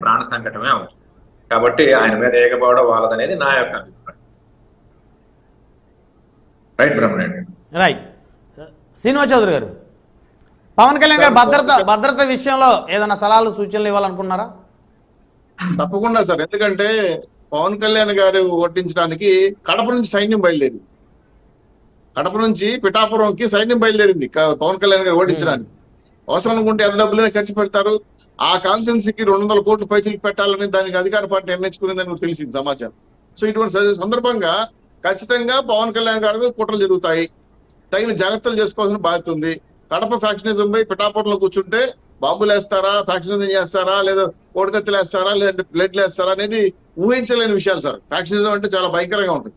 ప్రాణ సంకటమే అవుతుంది. కాబట్టి ఆయన మీద ఏకపడడం వాళ్ళదనేది నా యొక్క అభిప్రాయం. రైట్ బ్రహ్మనాయుడు. రైట్. శ్రీనివాస్ చౌదరి గారు, పవన్ కళ్యాణ్ గారు భద్రత విషయంలో ఏదైనా సలహాలు సూచనలు ఇవ్వాలనుకున్నారా? తప్పకుండా సార్. ఎందుకంటే పవన్ కళ్యాణ్ గారు ఓటించడానికి కడప నుంచి సైన్యం బయలుదేరింది. కడప నుంచి పిఠాపురంకి సైన్యం బయలుదేరింది పవన్ కళ్యాణ్ గారు ఓడించడానికి. అవసరం అనుకుంటే ఎంత డబ్బులైనా ఖర్చు పెడతారు. ఆ కాన్స్టిట్యున్సీకి 200 కోట్లు పైసలు పెట్టాలని దానికి అధికార పార్టీ నిర్ణయించుకునేదని కూడా తెలిసింది సమాచారం. సో ఇటువంటి సందర్భంగా ఖచ్చితంగా పవన్ కళ్యాణ్ గారి కుట్రలు జరుగుతాయి. తగిన జాగ్రత్తలు చేసుకోవాల్సిన బాధ్యత ఉంది. కడప ఫ్యాక్షనిజం పై పిఠాపురంలో కూర్చుంటే బాంబులు వేస్తారా, ఫ్యాక్షనిజం చేస్తారా, లేదా కోడికత్తులు వేస్తారా, లేదంటే బ్లడ్లు వేస్తారా అనేది ఊహించలేని విషయాలు సార్. ఫ్యాక్షనిజం అంటే చాలా భయంకరంగా ఉంటుంది.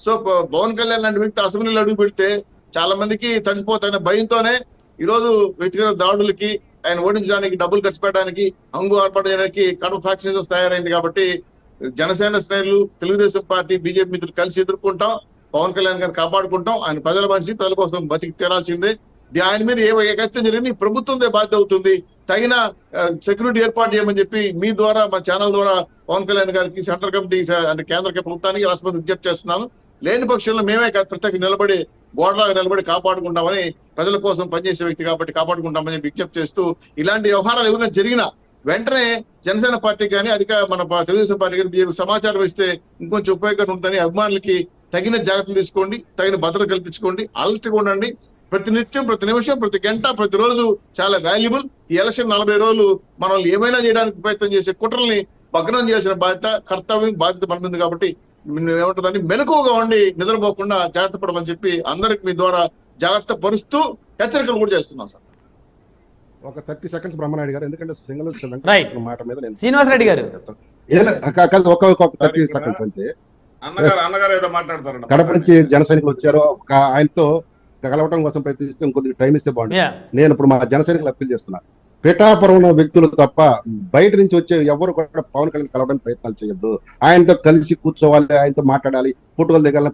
సో పవన్ కళ్యాణ్ లాంటి వ్యక్తి అసెంబ్లీలో అడుగు పెడితే చాలా మందికి తడిసిపోతాయనే భయంతోనే ఈరోజు వ్యక్తిగత దాడులకి, ఆయన ఓడించడానికి, డబ్బులు ఖర్చు పెట్టడానికి, అంగు ఏర్పాటు చేయడానికి కడప ఫ్యాక్షనిజం తయారైంది. కాబట్టి జనసేన శ్రేణులు, తెలుగుదేశం పార్టీ, బీజేపీ మిత్రులు కలిసి ఎదుర్కొంటాం. పవన్ కళ్యాణ్ గారిని కాపాడుకుంటాం. ఆయన ప్రజల మనిషి, ప్రజల కోసం బతికి తీరాల్సిందే. ఆయన మీద ఏకైతే జరిగిన ప్రభుత్వందే బాధ్యత అవుతుంది. తగిన సెక్యూరిటీ ఏర్పాటు చేయమని చెప్పి మీ ద్వారా, మా ఛానల్ ద్వారా పవన్ కళ్యాణ్ గారికి, సెంట్రల్ కమిటీ అంటే కేంద్ర ప్రభుత్వానికి, రాష్ట్రపతి విజ్ఞప్తి చేస్తున్నాను. లేని పక్షంలో మేమే ప్రత్యేక నిలబడి, గోడలాగా నిలబడి కాపాడుకుంటామని, ప్రజల కోసం పనిచేసే వ్యక్తి కాబట్టి కాపాడుకుంటామని విజ్ఞప్తి చేస్తూ, ఇలాంటి వ్యవహారాలు ఎవరైనా జరిగినా వెంటనే జనసేన పార్టీ కానీ మన తెలుగుదేశం పార్టీ కానీ బీజేపీ సమాచారం ఇస్తే ఇంకొంచెం ఉపయోగకరంగా ఉంటుందని అభిమానులకి తగిన జాగ్రత్తలు తీసుకోండి, తగిన భద్రత కల్పించుకోండి, అలర్ట్గా ఉండండి. ప్రతి నిత్యం, ప్రతి నిమిషం, ప్రతి గంట, ప్రతిరోజు చాలా వాల్యుబుల్. ఈ ఎలక్షన్ 40 రోజులు మనల్ని ఏమైనా చేయడానికి ప్రయత్నం చేసే కుట్రల్ని భగ్నం చేయాల్సిన బాధ్యత, కర్తవ్యం, బాధ్యత మన మీద. కాబట్టి ఏమంటుందని మెలకువగా ఉండి నిద్రపోకుండా జాగ్రత్త పడమని చెప్పి అందరికి మీ ద్వారా జాగ్రత్త పరుస్తూ హెచ్చరికలు కూడా చేస్తున్నాం సార్. ఒక 30 సెకండ్స్ బ్రహ్మనాయుడు గారు, ఎందుకంటే సింగల్ మాట మీద శ్రీనివాస్ రెడ్డి గారు ఒక 30 సెకండ్స్ అంటే కడప నుంచి జన సైనికులు వచ్చారు, ఆయనతో కలవటం కోసం ప్రయత్నిస్తే ఇంకొద్ది టైం ఇస్తే బాగుంటుంది. నేను ఇప్పుడు మా జన సైనికులు అప్పీల్ చేస్తున్నా, పిఠాపురం వ్యక్తులు తప్ప బయట నుంచి వచ్చే ఎవరు కూడా పవన్ కళ్యాణ్ కలవడానికి ప్రయత్నాలు చేయొద్దు. ఆయనతో కలిసి కూర్చోవాలి, ఆయనతో మాట్లాడాలి, ఫోటోలు దిగాలని